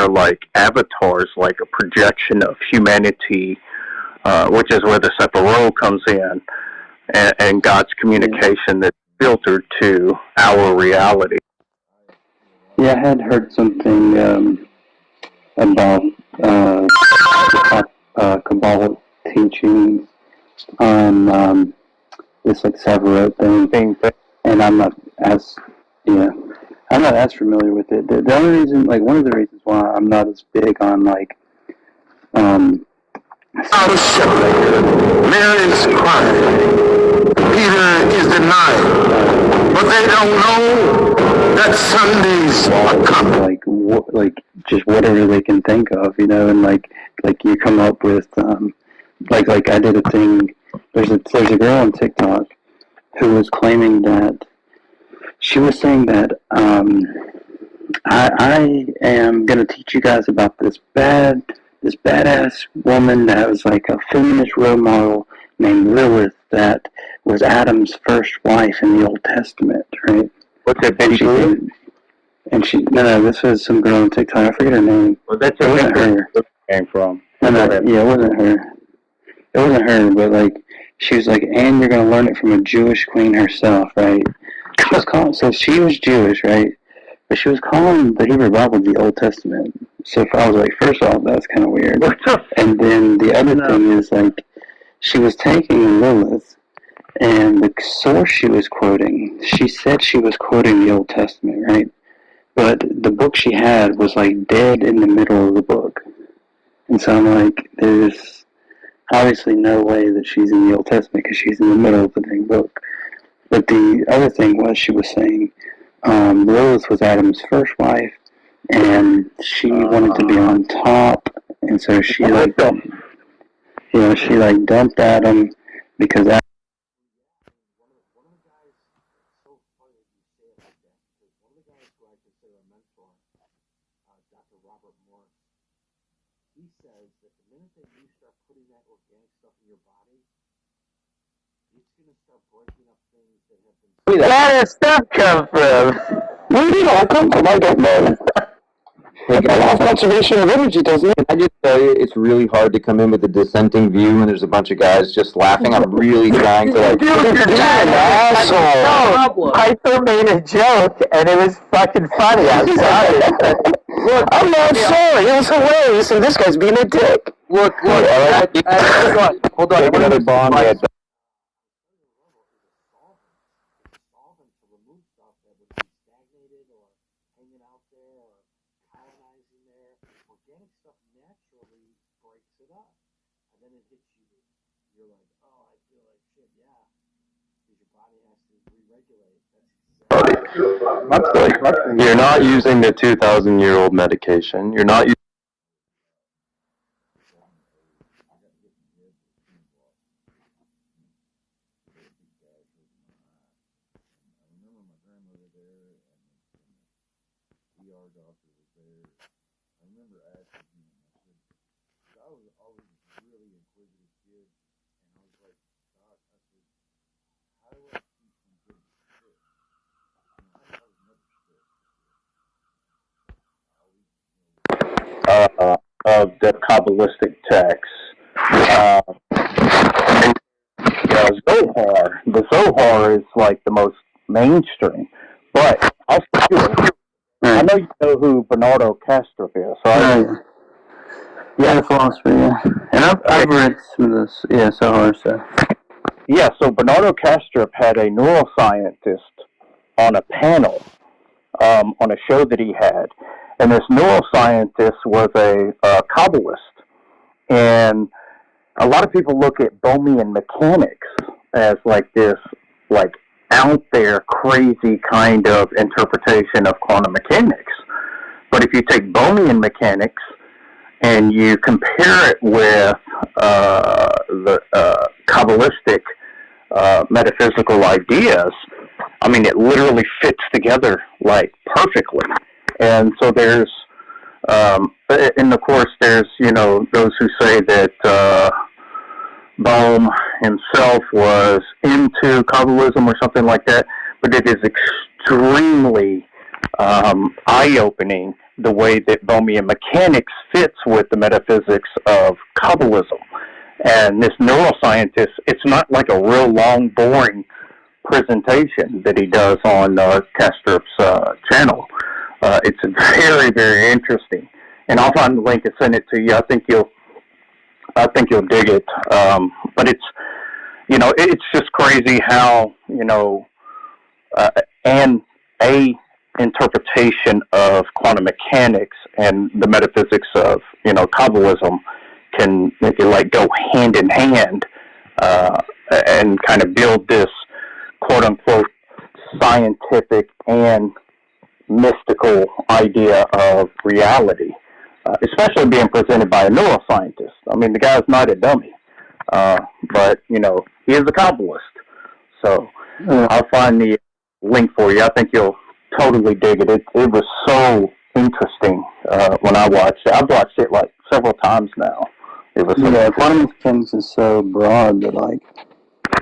they're like avatars, like a projection of humanity, which is where the separate comes in, and God's communication that's filtered to our reality. Yeah, I had heard something about Kabbalah teachings on this like Savarot thing, and I'm not as familiar with it. The only reason, like one of the reasons why I'm not as big on like Mary's crying. Peter is denied. But they don't know that Sundays are coming. Like just whatever they can think of, and like you come up with like I did a thing. There's a girl on TikTok who was claiming that she was saying that I am gonna teach you guys about this badass woman that was like a feminist role model named Lilith that was Adam's first wife in the Old Testament, right? What's that? This was some girl on TikTok. I forget her name. Well, that's where it came from. It wasn't her. It wasn't her, but like she was like, and you're gonna learn it from a Jewish queen herself, right? So she was Jewish, right? But she was calling the Hebrew Bible the Old Testament. So I was like, first off, that's kind of weird. And then the other thing is like, she was taking Lilith, and the source she was quoting, she said she was quoting the Old Testament, right? But the book she had was like dead in the middle of the book. And so I'm like, there's obviously no way that she's in the Old Testament because she's in the middle of the dang book. But the other thing was she was saying Lilith was Adam's first wife, and she wanted to be on top, and so she dumped Adam because Adam. He says that the minute that you start putting that organic stuff in your body, it's going to start breaking up things that have been... Where does stuff come from? Where did it all come from? I don't know. Like a lot of conservation of energy, doesn't it? I just tell you, it's really hard to come in with a dissenting view when there's a bunch of guys just laughing. I'm really trying to like... Dude, you're an asshole. Piper made a joke, and it was fucking funny. I'm sorry. Look, I'm not sorry. It was hilarious, and this guy's being a dick. Look. Hold on. Another bond. Organic stuff naturally breaks it up, and then it hits you. You're like, oh, I feel like shit, yeah, because your body has to re-regulate. You're not using the 2,000-year-old medication. You're not using. Of the Kabbalistic texts. Zohar. The Zohar is like the most mainstream. But I know you know who Bernardo Kastrup is, right? Yeah, the philosopher, yeah. And I've read some of this, Zohar, so. Yeah, so Bernardo Kastrup had a neuroscientist on a panel on a show that he had. And this neuroscientist was a Kabbalist. And a lot of people look at Bohmian mechanics as like this, like out there crazy kind of interpretation of quantum mechanics. But if you take Bohmian mechanics and you compare it with the Kabbalistic metaphysical ideas, I mean, it literally fits together like perfectly. And so there's, and of course there's, those who say that Bohm himself was into Kabbalism or something like that, but it is extremely eye-opening the way that Bohemian mechanics fits with the metaphysics of Kabbalism. And this neuroscientist, it's not like a real long, boring presentation that he does on Kastrup's channel. It's very, very interesting. And I'll find the link and send it to you. I think you'll dig it. But it's, it's just crazy how, and a interpretation of quantum mechanics and the metaphysics of, Kabbalism can like go hand in hand, and kind of build this quote unquote scientific and mystical idea of reality, especially being presented by a neuroscientist. I mean, the guy's not a dummy, but he is a Kabbalist. So I'll find the link for you. I think you'll totally dig it. It was so interesting when I watched it. I've watched it like several times now. It was quantum mechanics is so broad that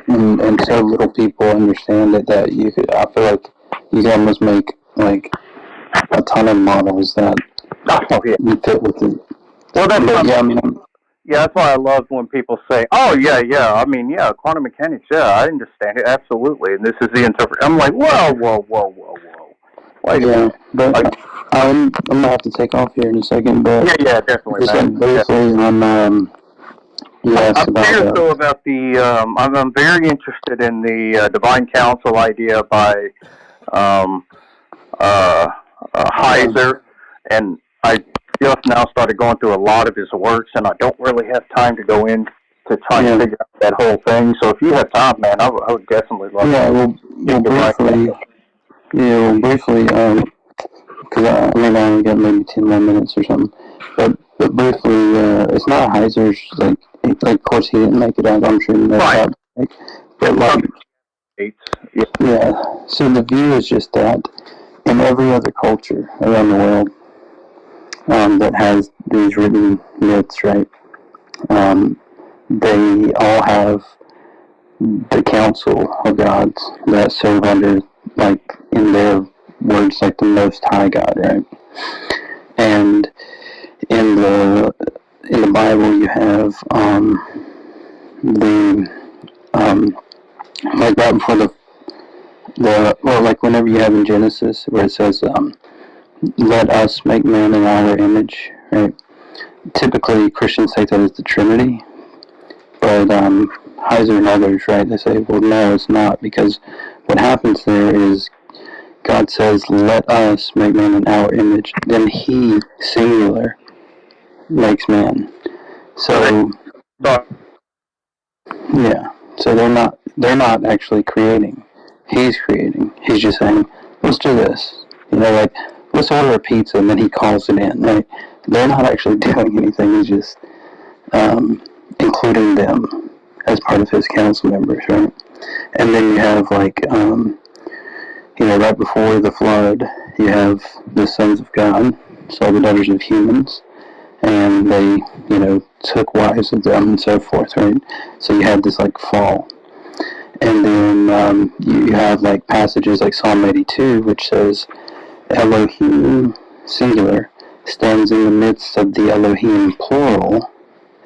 and so little people understand it that I feel like you can almost make like a ton of models that you fit with it. Well, that's that's why I love when people say, "Oh, yeah, quantum mechanics, I understand it absolutely." And this is the interpretation. I'm like, whoa. Wait a minute. But I'm gonna have to take off here in a second. But yeah, definitely. Just briefly on you asked about the. I'm very interested in the divine council idea by Heiser, and I just now started going through a lot of his works, and I don't really have time to go in to try and figure out that whole thing. So if you have time, man, I would definitely love to. Briefly, because I only got maybe 10 more minutes or something. But briefly, it's not Heiser's, like, of course he didn't make it out, I'm sure you know that. But, so the view is just that in every other culture around the world that has these written myths, right, they all have the council of gods that serve under, like, in their words, like the Most High God, right? And in the Bible, you have like right before like whenever you have in Genesis where it says, "Let us make man in our image," right? Typically, Christians take that as the Trinity, but Heiser and others, right? They say, well, no, it's not, because what happens there is God says, "Let us make man in our image." Then He, singular, makes man. So, so they're not actually creating. He's creating. He's just saying, "Let's do this." Like, let's order a pizza, and then He calls it in. Right? They're not actually doing anything. He's just including them as part of His council members, right? And then you have like. Right before the flood, you have the sons of God, so the daughters of humans, and they, took wives of them and so forth, right? So you had this, like, fall. And then you have, like, passages like Psalm 82, which says, Elohim, singular, stands in the midst of the Elohim, plural,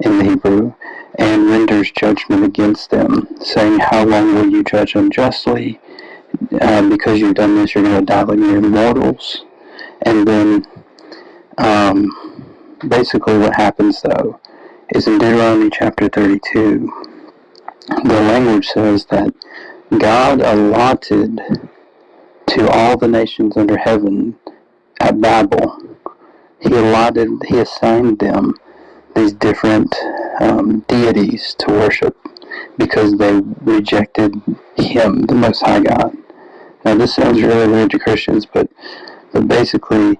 in the Hebrew, and renders judgment against them, saying, "How long will you judge unjustly? Because you've done this, you're going to die like mere mortals." And then, basically what happens, though, is in Deuteronomy chapter 32, the language says that God allotted to all the nations under heaven at Babel, He assigned them these different deities to worship because they rejected Him, the Most High God. Now, this sounds really weird to Christians, but basically,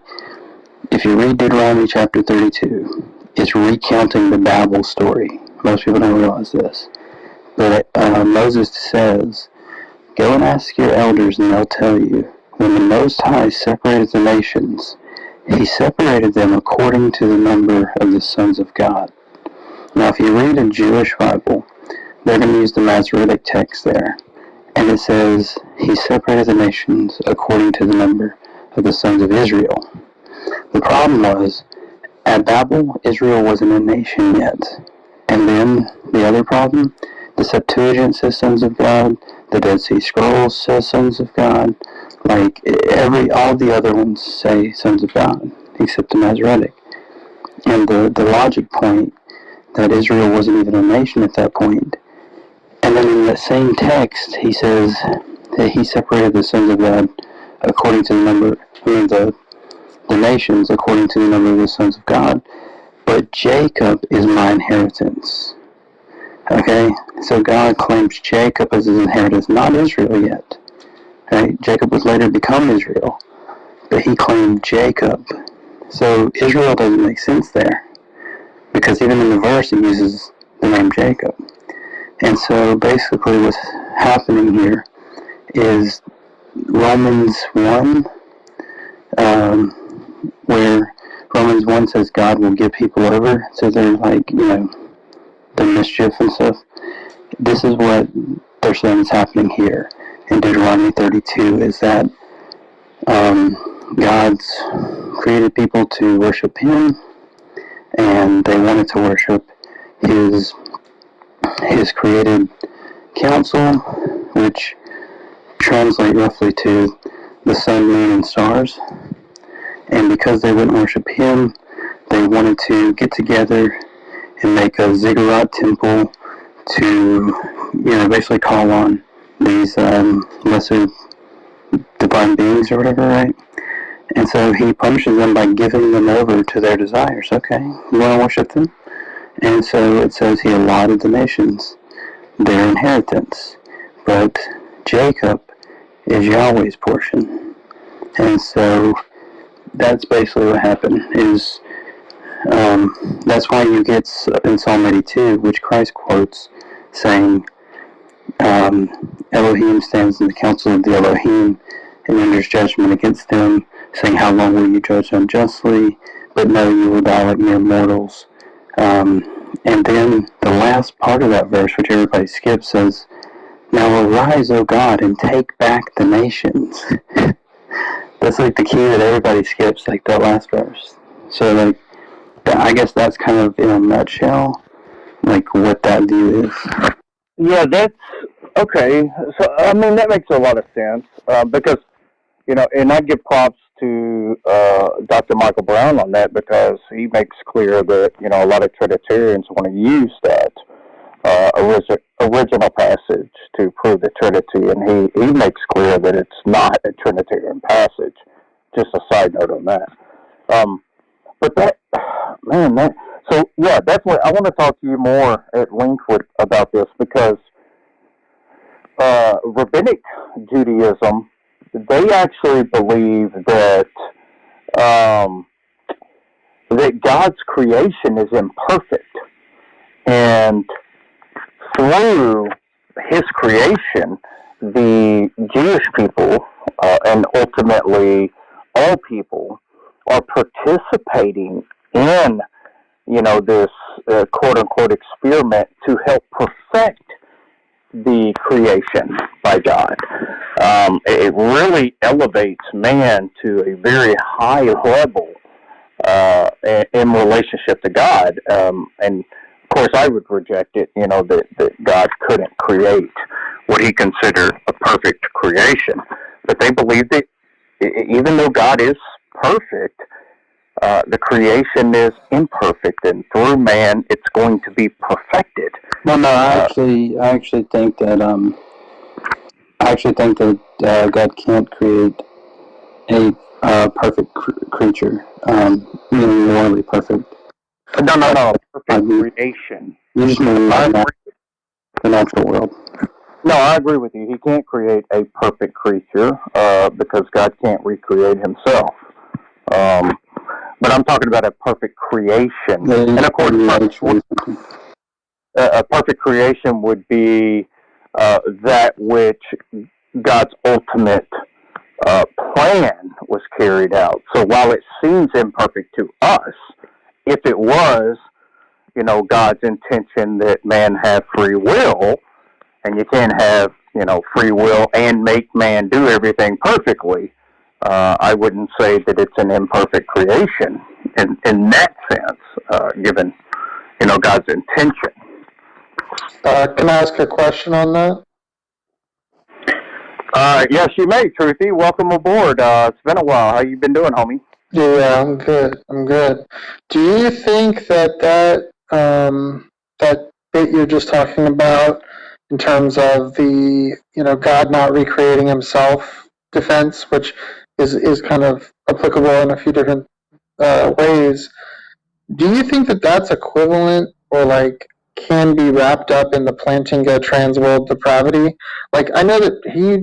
if you read Deuteronomy chapter 32, it's recounting the Babel story. Most people don't realize this. But Moses says, "Go and ask your elders, and they'll tell you, when the Most High separated the nations, He separated them according to the number of the sons of God." Now, if you read a Jewish Bible, they're going to use the Masoretic text there. And it says, He separated the nations according to the number of the sons of Israel. The problem was, at Babel, Israel wasn't a nation yet. And then the other problem, the Septuagint says sons of God, the Dead Sea Scrolls says sons of God, like all the other ones say sons of God, except the Masoretic. And the logic point that Israel wasn't even a nation at that point. And then in that same text, he says that he separated the sons of God according to the number, the nations according to the number of the sons of God. But Jacob is my inheritance. Okay? So God claims Jacob as his inheritance, not Israel yet. Right? Jacob would later become Israel. But he claimed Jacob. So Israel doesn't make sense there. Because even in the verse it uses the name Jacob. And so basically what's happening here is Romans 1, where Romans 1 says God will give people over to their, the mischief and stuff. This is what they're saying is happening here in Deuteronomy 32, is that God's created people to worship Him, and they wanted to worship His created council, which translate roughly to the sun, moon, and stars. And because they wouldn't worship Him, they wanted to get together and make a ziggurat temple to, basically call on these lesser divine beings or whatever, right? And so He punishes them by giving them over to their desires. Okay, you want to worship them? And so it says He allotted the nations their inheritance. But Jacob is Yahweh's portion. And so that's basically what happened, is that's why you get in Psalm 82, which Christ quotes, saying, Elohim stands in the council of the Elohim and renders judgment against them, saying, how long will you judge unjustly? But no, you will die like mere mortals. And then the last part of that verse, which everybody skips, says, now arise, O God, and take back the nations. That's like the key that everybody skips, like that last verse. So, I guess that's kind of in a nutshell, what that view is. Yeah, that's okay. So, that makes a lot of sense because, and I give props to Dr. Michael Brown on that, because he makes clear that, a lot of Trinitarians want to use that original passage to prove the Trinity, and he makes clear that it's not a Trinitarian passage. Just a side note on that. But so yeah, definitely, I want to talk to you more at length about this, because Rabbinic Judaism, they actually believe that that God's creation is imperfect, and through His creation, the Jewish people and ultimately all people are participating in, this quote-unquote experiment to help perfect the creation by God. It really elevates man to a very high level in relationship to God. And of course, I would reject it, that God couldn't create what He considered a perfect creation. But they believe that even though God is perfect, the creation is imperfect, and through man, it's going to be perfected. No, I actually think that God can't create a perfect creature, meaning morally perfect. No, perfect creation. You just mean the natural world. No, I agree with you. He can't create a perfect creature because God can't recreate Himself. But I'm talking about a perfect creation. And of course, a perfect creation would be that which God's ultimate plan was carried out. So while it seems imperfect to us, if it was, God's intention that man have free will, and you can't have, free will and make man do everything perfectly, I wouldn't say that it's an imperfect creation in that sense, given God's intention. Can I ask a question on that? Yes, you may, Truthy. Welcome aboard. It's been a while. How you been doing, homie? Yeah, I'm good. I'm good. Do you think that that bit you're just talking about, in terms of the God not recreating Himself defense, which is kind of applicable in a few different ways, do you think that that's equivalent or like can be wrapped up in the Plantinga transworld depravity? Like, I know that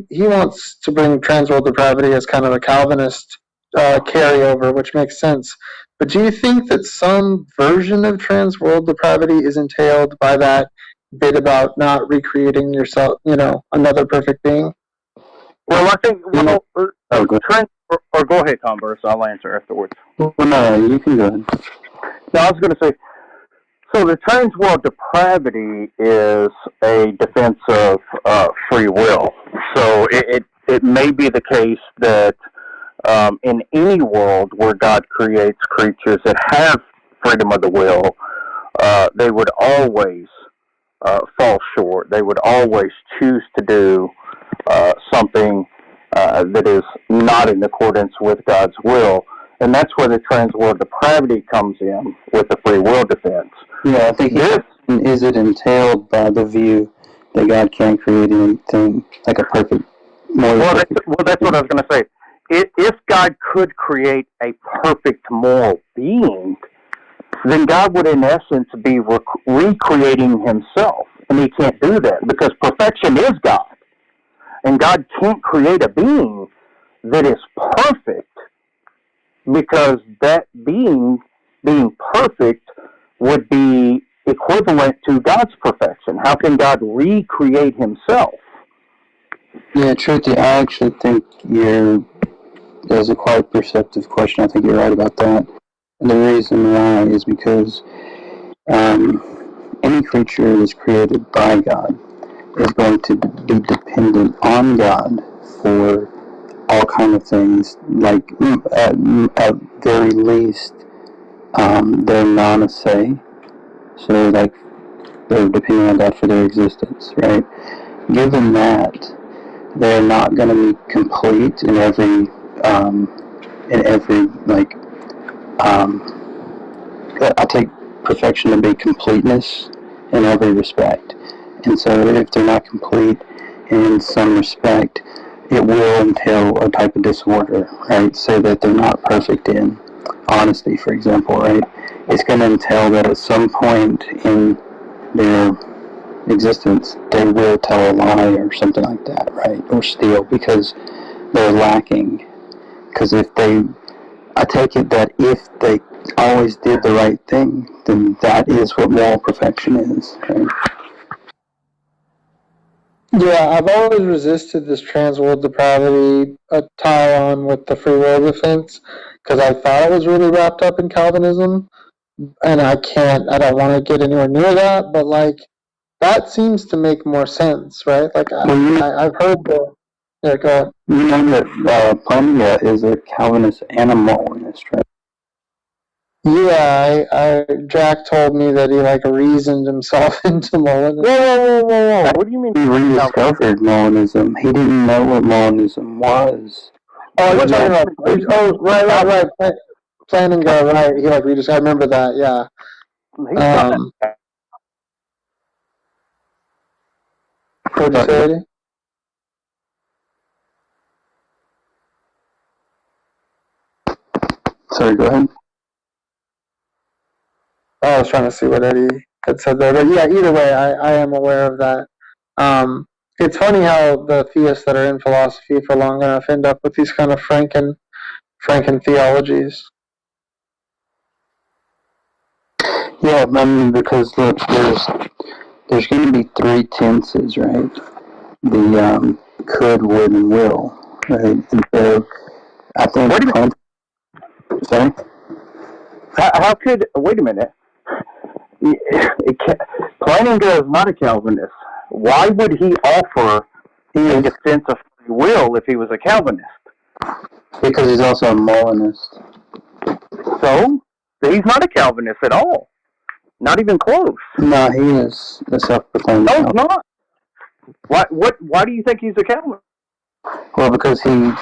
he wants to bring transworld depravity as kind of a Calvinist carryover, which makes sense. But do you think that some version of transworld depravity is entailed by that bit about not recreating yourself, another perfect being? Well, I think Go or go ahead, Converse. I'll answer afterwards. well, no, you can go ahead. No, I was going to say. So the transworld depravity is a defense of free will. So it may be the case that in any world where God creates creatures that have freedom of the will, they would always fall short. They would always choose to do something that is not in accordance with God's will. And that's where the transworld depravity comes in with the free will defense. Yeah, I think is it entailed by the view that God can't create anything like a perfect, That's what I was going to say. If God could create a perfect moral being, then God would, in essence, be recreating Himself, and He can't do that because perfection is God, and God can't create a being that is perfect because that being perfect would be equivalent to God's perfection. How can God recreate Himself? Yeah, truthfully, I actually think that's a quite perceptive question. I think you're right about that. And the reason why is because any creature that's created by God is going to be dependent on God for all kind of things, like at very least they're non-say, so like they're depending on God for their existence, right? Given that, they're not going to be complete in every I take perfection to be completeness in every respect, and so if they're not complete in some respect, it will entail a type of disorder, right? Say that they're not perfect in honesty, for example, right? It's going to entail that at some point in their existence, they will tell a lie or something like that, right? Or steal because they're lacking. Because I take it that if they always did the right thing, then that is what moral perfection is, right? Yeah, I've always resisted this transworld depravity tie-on with the free will defense because I thought it was really wrapped up in Calvinism, and I don't want to get anywhere near that, but like that seems to make more sense, right? Like I've heard yeah, go ahead. You know that Plantinga is a Calvinist and a Molinist, right? Yeah, Jack told me that he like reasoned himself into Molinism. Whoa! What do you mean? He rediscovered Molinism. He didn't know what Molinism was. Oh, you're talking about? Right. Plantinga, right? He like rediscovered. I remember that. Yeah. What'd you say, Eddie? Sorry, go ahead. I was trying to see what Eddie had said there, but yeah, either way, I am aware of that. It's funny how the theists that are in philosophy for long enough end up with these kind of Franken theologies. Yeah, I mean, because look, there's going to be three tenses, right? The could, would, and will, right? And so I think. Sorry. How could? Wait a minute. Plantinga is not a Calvinist. Why would he offer a defense of free will if he was a Calvinist? Because he's also a Molinist. So he's not a Calvinist at all. Not even close. No, he is a self-proclaimed No, he's Calvinist. not. Why do you think he's a Calvinist? Well, because he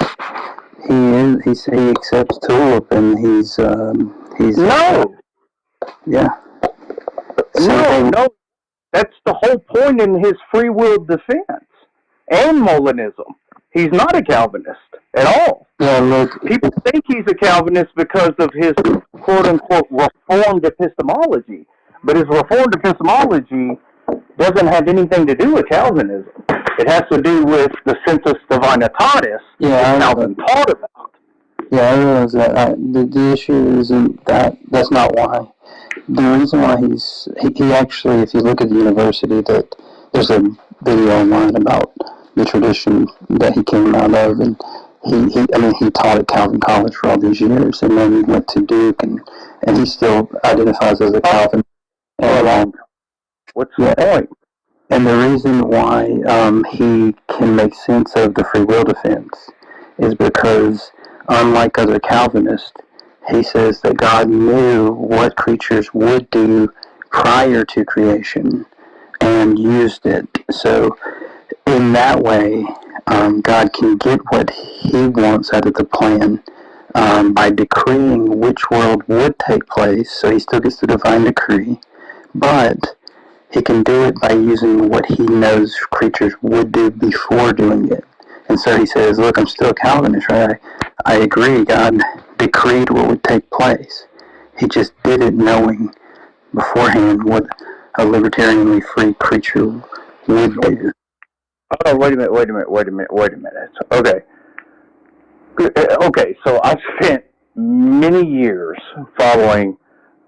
accepts tulip, and he's No. yeah. No. That's the whole point in his free will defense and Molinism. He's not a Calvinist at all. Yeah, look. People think he's a Calvinist because of his quote-unquote Reformed epistemology. But his Reformed epistemology doesn't have anything to do with Calvinism. It has to do with the sensus divinitatis that Calvin taught about. Yeah, I realize that. The issue isn't that. That's not why. The reason why he actually, if you look at the university, that there's a video online about the tradition that he came out of, and he taught at Calvin College for all these years, and then he went to Duke, and he still identifies as a Calvin. What's the point? And the reason why he can make sense of the free will defense is because, unlike other Calvinists, he says that God knew what creatures would do prior to creation and used it. So, in that way, God can get what he wants out of the plan by decreeing which world would take place. So he still gets the divine decree, but he can do it by using what he knows creatures would do before doing it. And so he says, look, I'm still a Calvinist, right? I agree, God decreed what would take place. He just did it knowing beforehand what a libertarianly free creature would do. Oh, wait a minute. Okay, so I've spent many years following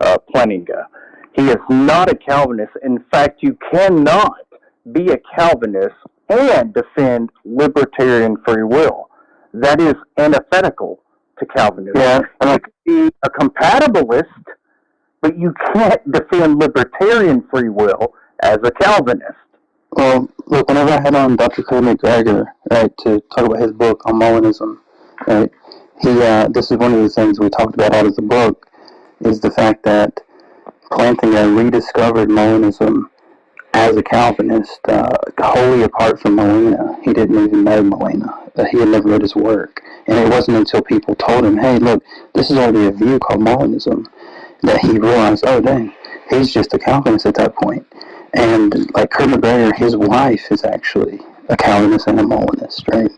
Plantinga. He is not a Calvinist. In fact, you cannot be a Calvinist and defend libertarian free will. That is antithetical to Calvinism. Yeah. You can be a compatibilist, but you can't defend libertarian free will as a Calvinist. Well, look, whenever I had on Dr. Craig McGregor, right, to talk about his book on Molinism, right, this is one of the things we talked about out of the book, is the fact that Plantinga rediscovered Molinism as a Calvinist, wholly apart from Molina. He didn't even know Molina. He had never read his work. And it wasn't until people told him, hey, look, this is already a view called Molinism, that he realized, oh, dang, he's just a Calvinist at that point. And like Craig McGregor, his wife is actually a Calvinist and a Molinist, right?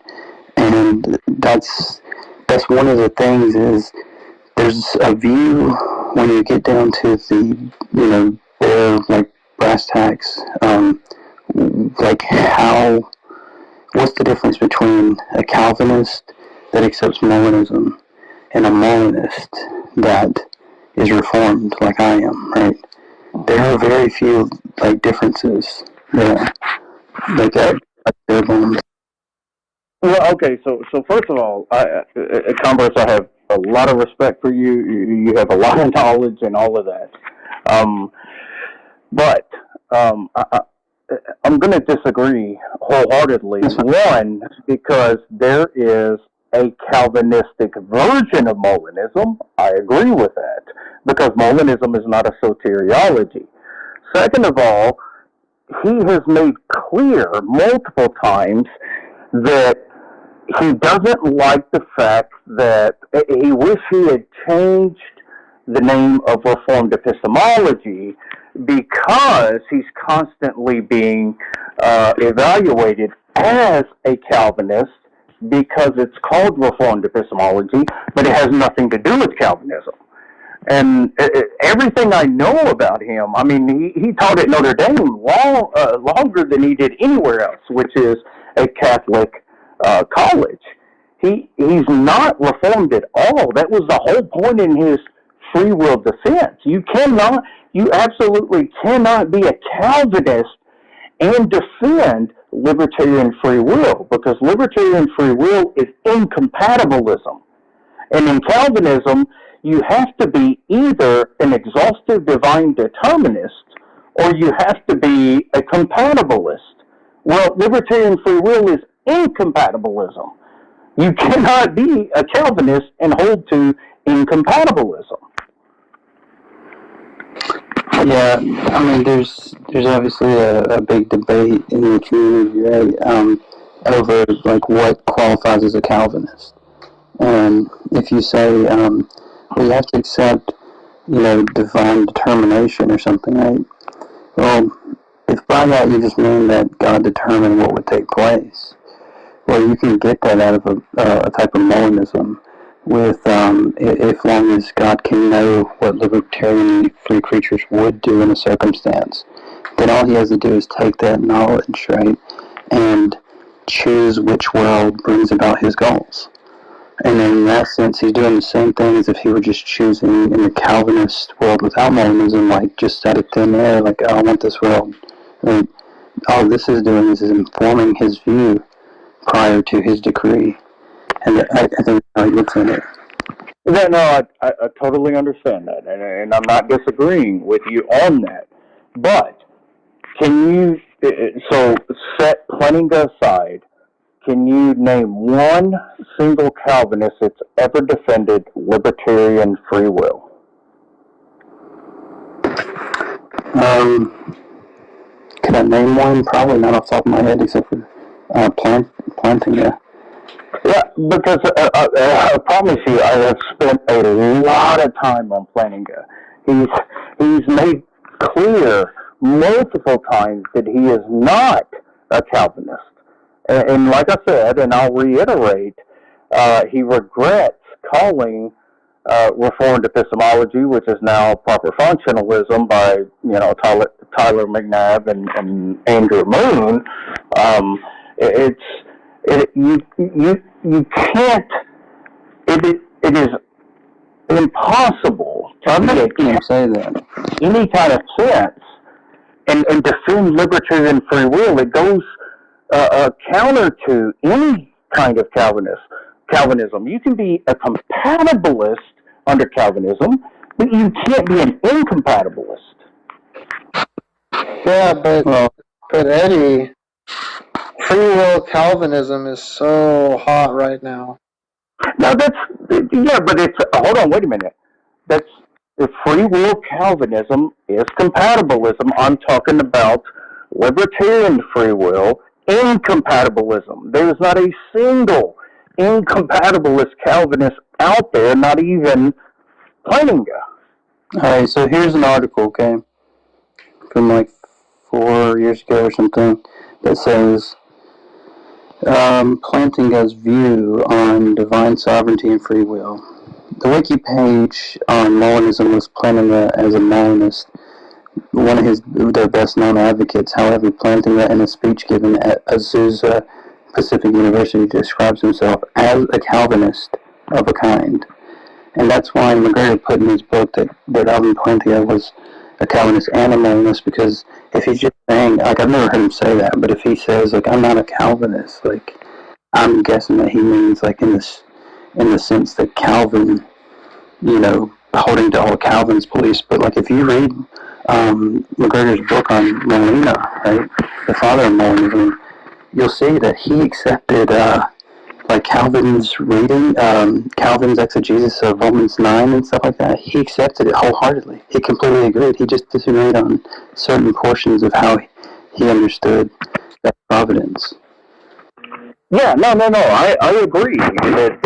And that's one of the things is there's a view when you get down to the, bare, like, brass tacks, like what's the difference between a Calvinist that accepts Molinism and a Molinist that is Reformed like I am, right? There are very few, like, differences there. Like that. Well, okay, so first of all, at Converse, I have a lot of respect for you. You have a lot of knowledge and all of that. But I'm going to disagree wholeheartedly. One, because there is a Calvinistic version of Molinism. I agree with that, because Molinism is not a soteriology. Second of all, he has made clear multiple times that he doesn't like the fact that he wished he had changed the name of Reformed epistemology, because he's constantly being evaluated as a Calvinist because it's called Reformed epistemology, but it has nothing to do with Calvinism. And everything I know about him, I mean, he taught at Notre Dame longer than he did anywhere else, which is a Catholic college. He's not Reformed at all. That was the whole point in his free will defense. You absolutely cannot be a Calvinist and defend libertarian free will, because libertarian free will is incompatibilism. And in Calvinism, you have to be either an exhaustive divine determinist or you have to be a compatibilist. Well, libertarian free will is incompatibilism. You cannot be a Calvinist and hold to incompatibilism. Yeah, I mean, there's obviously a big debate in the community, right, over like what qualifies as a Calvinist. And if you say, well, you have to accept, divine determination or something, right? Well, if by that you just mean that God determined what would take place, well, you can get that out of a type of Molinism with, if long as God can know what libertarian free creatures would do in a circumstance, then all he has to do is take that knowledge, right, and choose which world brings about his goals. And in that sense, he's doing the same thing as if he were just choosing in the Calvinist world without Molinism, like just out of thin air, like, oh, I want this world. Right? All this is doing is informing his view prior to his decree. And I think how he looks at it. Yeah, no, I totally understand that, and I'm not disagreeing with you on that. But can you, so set Plantinga aside, can you name one single Calvinist that's ever defended libertarian free will? Could I name one? Probably not off the top of my head, except for Plantinga. Yeah, because I promise you, I have spent a lot of time on Plantinga. He's made clear multiple times that he is not a Calvinist. And like I said, and I'll reiterate, he regrets calling Reformed epistemology, which is now proper functionalism by Tyler McNabb and Andrew Moon. You can't. It is impossible to make say that. any kind of sense and defend libertarian free will. It goes counter to any kind of Calvinism. You can be a compatibilist under Calvinism, but you can't be an incompatibilist. Yeah, but Eddie, free will Calvinism is so hot right now. No, but hold on, wait a minute. If free will Calvinism is compatibilism, I'm talking about libertarian free will incompatibilism. There's not a single incompatibilist Calvinist out there, not even Plantinga. Alright, so here's an article, okay, from like 4 years ago or something, that says, Plantinga's view on divine sovereignty and free will. The wiki page on Molinism lists Plantinga as a Molinist, one of their best-known advocates. However, Plantinga, in a speech given at Azusa Pacific University, describes himself as a Calvinist of a kind. And that's why McGregor put in his book that Alvin Plantinga was a Calvinist and a Molinist, because if he's just saying, like, I've never heard him say that, but if he says, like, I'm not a Calvinist, like, I'm guessing that he means, like, in the sense that Calvin, holding to all Calvin's beliefs. But, like, if you read McGregor's book on Molina, right, the father of Molinism, you'll see that he accepted, like, Calvin's reading, Calvin's exegesis of Romans 9 and stuff like that. He accepted it wholeheartedly. He completely agreed. He just disagreed on certain portions of how he understood that providence. Yeah, no. I agree that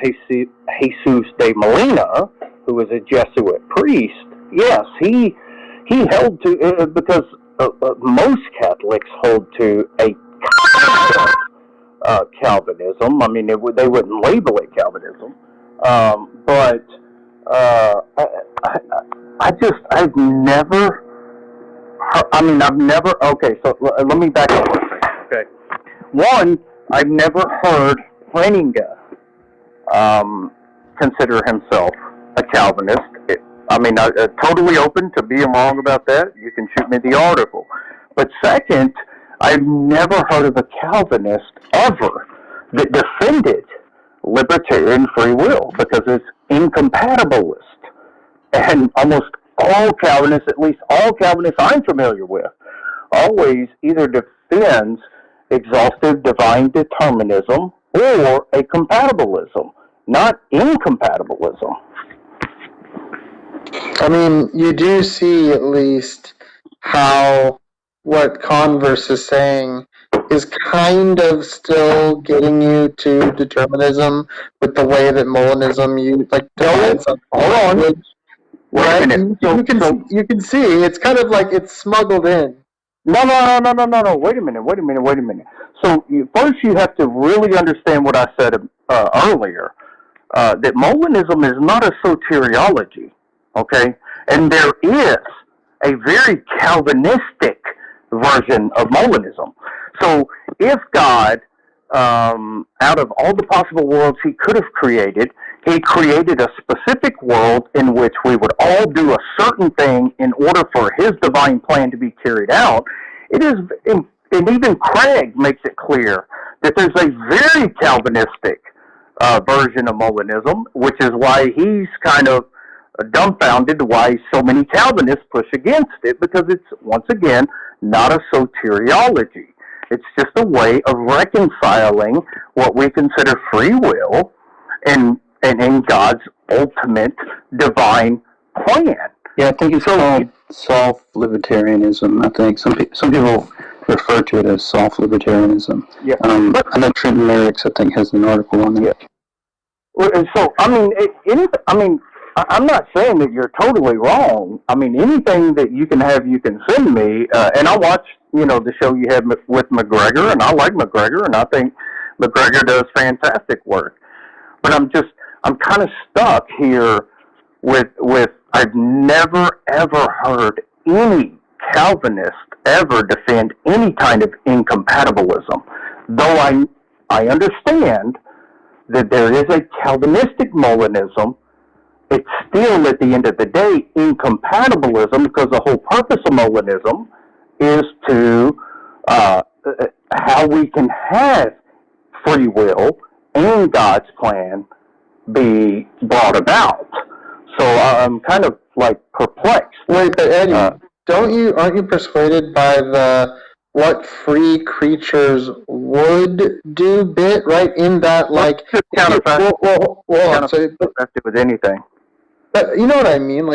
Jesus de Molina, who was a Jesuit priest, yes, he held to, because most Catholics hold to a kind of Calvinism. I mean, they wouldn't label it Calvinism, but I've never. Okay, so let me back up one second. Okay, one, I've never heard Plantinga consider himself a Calvinist. I'm totally open to being wrong about that. You can shoot me the article. But second, I've never heard of a Calvinist ever that defended libertarian free will, because it's incompatibilist. And almost all Calvinists, at least all Calvinists I'm familiar with, always either defends exhaustive divine determinism or a compatibilism, not incompatibilism. I mean, you do see at least how what Converse is saying is kind of still getting you to determinism with the way that Molinism defines Hold on. language. Wait a Right? minute. You can see it's kind of like it's smuggled in. No. Wait a minute. So first you have to really understand what I said earlier, that Molinism is not a soteriology, okay? And there is a very Calvinistic version of Molinism. So if God, out of all the possible worlds he could have created, he created a specific world in which we would all do a certain thing in order for his divine plan to be carried out. It is, and even Craig makes it clear that there's a very Calvinistic version of Molinism, which is why he's kind of dumbfounded why so many Calvinists push against it, because it's, once again, not a soteriology. It's just a way of reconciling what we consider free will and in God's ultimate divine plan. Yeah, I think it's called soft-libertarianism. I think some people refer to it as soft-libertarianism. Yeah. I know Trenton Merricks, I think, has an article on that. Yeah. So, I'm not saying that you're totally wrong. I mean, anything that you can have, you can send me. And I watched, the show you had with McGregor, and I like McGregor, and I think McGregor does fantastic work. But I'm kind of stuck here with I've never, ever heard any Calvinist ever defend any kind of incompatibilism. Though I understand that there is a Calvinistic Molinism, it's still, at the end of the day, incompatibilism, because the whole purpose of Molinism is to how we can have free will and God's plan be brought about. So I'm kind of perplexed. Wait, but Eddie, aren't you persuaded by what free creatures would do bit, right? In that, Counterfactual with anything. But you know what I mean?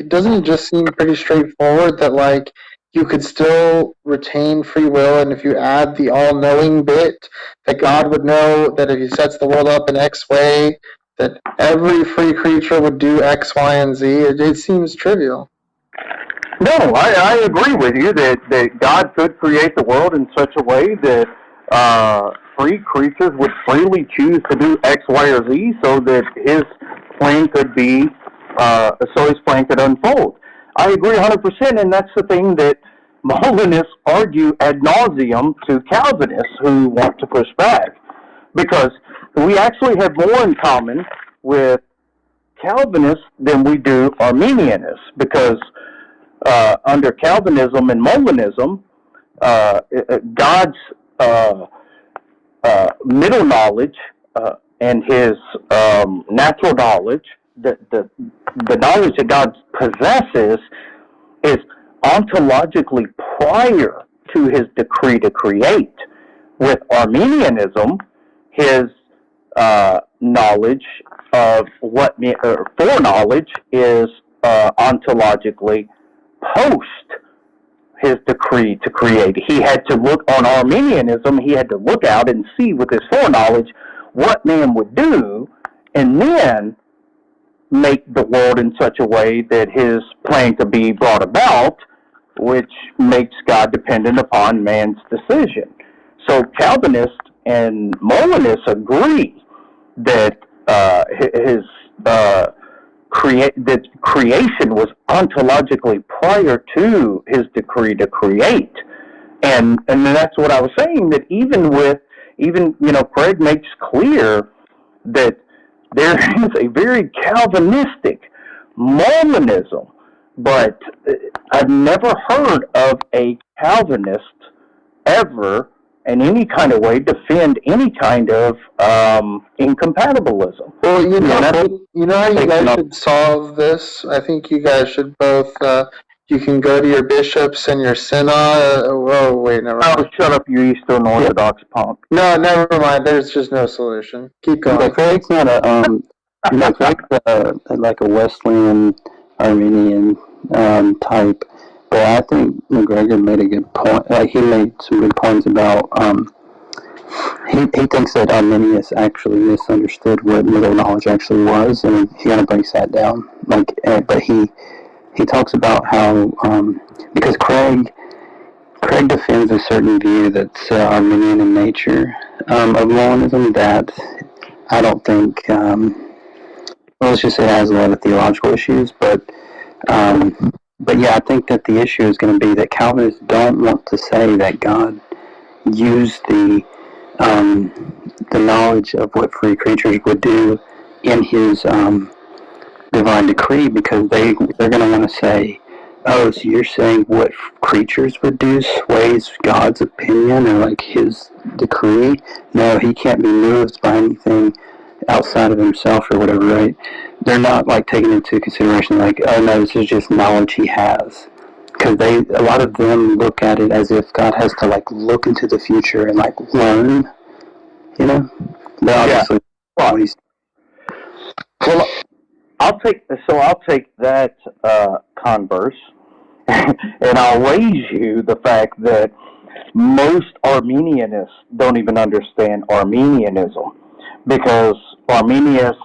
Doesn't it just seem pretty straightforward that, you could still retain free will, and if you add the all-knowing bit, that God would know that if he sets the world up in X way, that every free creature would do X, Y, and Z? It seems trivial. No, I agree with you that God could create the world in such a way that free creatures would freely choose to do X, Y, or Z, so that his plan could be, so his plan could unfold. I agree 100%, and that's the thing that Molinists argue ad nauseum to Calvinists who want to push back, because we actually have more in common with Calvinists than we do Arminianists, because under Calvinism and Molinism, God's middle knowledge and his natural knowledge, the knowledge that God possesses, is ontologically prior to his decree to create. With Arminianism, his knowledge of foreknowledge is ontologically post his decree to create. He had to look on Arminianism, he had to look out and see with his foreknowledge what man would do, and then make the world in such a way that his plan could be brought about, which makes God dependent upon man's decision. So Calvinists and Molinists agree that that creation was ontologically prior to his decree to create, and that's what I was saying. That even Craig makes clear that there is a very Calvinistic Molinism, but I've never heard of a Calvinist ever in any kind of way defend any kind of incompatibilism. Well, you know how you guys should solve this? I think you guys should both you can go to your bishops and your synod. Oh, wait, never Oh, mind. shut up, you Eastern Orthodox punk. No, never mind. There's just no solution. Keep Yeah, going. Craig's not Craig's like a Wesleyan Armenian type, but I think McGregor made a good point. Like he made some good points about he thinks that Arminius actually misunderstood what middle knowledge actually was, and he kind of breaks that down. Like, but he talks about how because Craig defends a certain view that's Arminian in nature of Molinism that I don't think, well, let's just say it has a lot of theological issues, but yeah, I think that the issue is going to be that Calvinists don't want to say that God used the knowledge of what free creatures would do in his divine decree, because they're going to want to say, oh, so you're saying what creatures would do sways God's opinion or like his decree? No, he can't be moved by anything outside of himself or whatever, right? They're not like taking into consideration like, oh no, this is just knowledge he has. Because a lot of them look at it as if God has to like look into the future and like learn, you know? But obviously, Well, I'll take that converse, and I'll raise you the fact that most Arminianists don't even understand Arminianism, because Arminius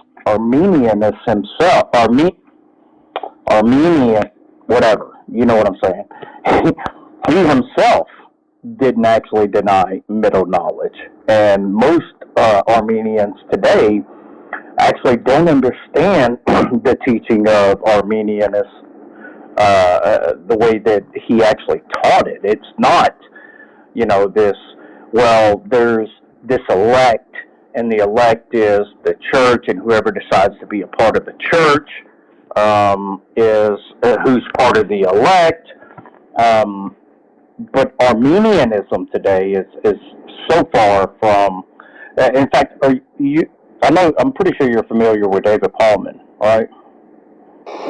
himself, Armenian, whatever, you know what I'm saying. He himself didn't actually deny middle knowledge, and most Armenians today actually don't understand the teaching of Arminianists the way that he actually taught it. It's not, this, well, there's this elect, and the elect is the church, and whoever decides to be a part of the church is who's part of the elect. But Arminianism today is so far from, in fact, I'm pretty sure you're familiar with David Paulman, right?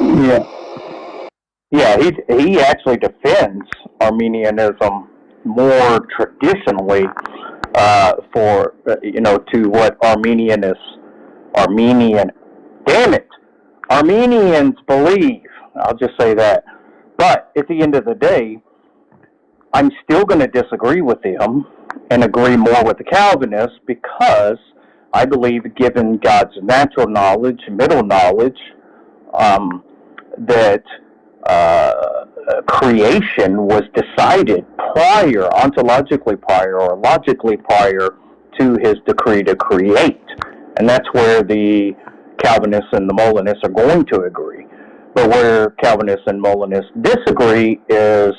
yeah. Yeah, he actually defends Arminianism more traditionally for to what Armenians believe. I'll just say that. But at the end of the day, I'm still going to disagree with them and agree more with the Calvinists, because I believe, given God's natural knowledge, middle knowledge, that creation was decided ontologically prior, or logically prior to his decree to create. And that's where the Calvinists and the Molinists are going to agree. But where Calvinists and Molinists disagree is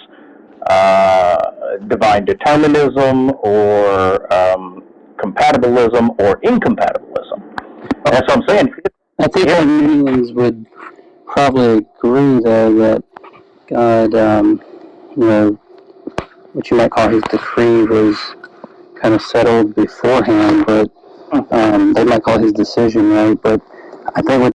divine determinism, or compatibilism, or incompatibilism. That's what I'm saying. I think Armenians would probably agree, though, that God, what you might call his decree was kind of settled beforehand, but they might call his decision, right? But I think what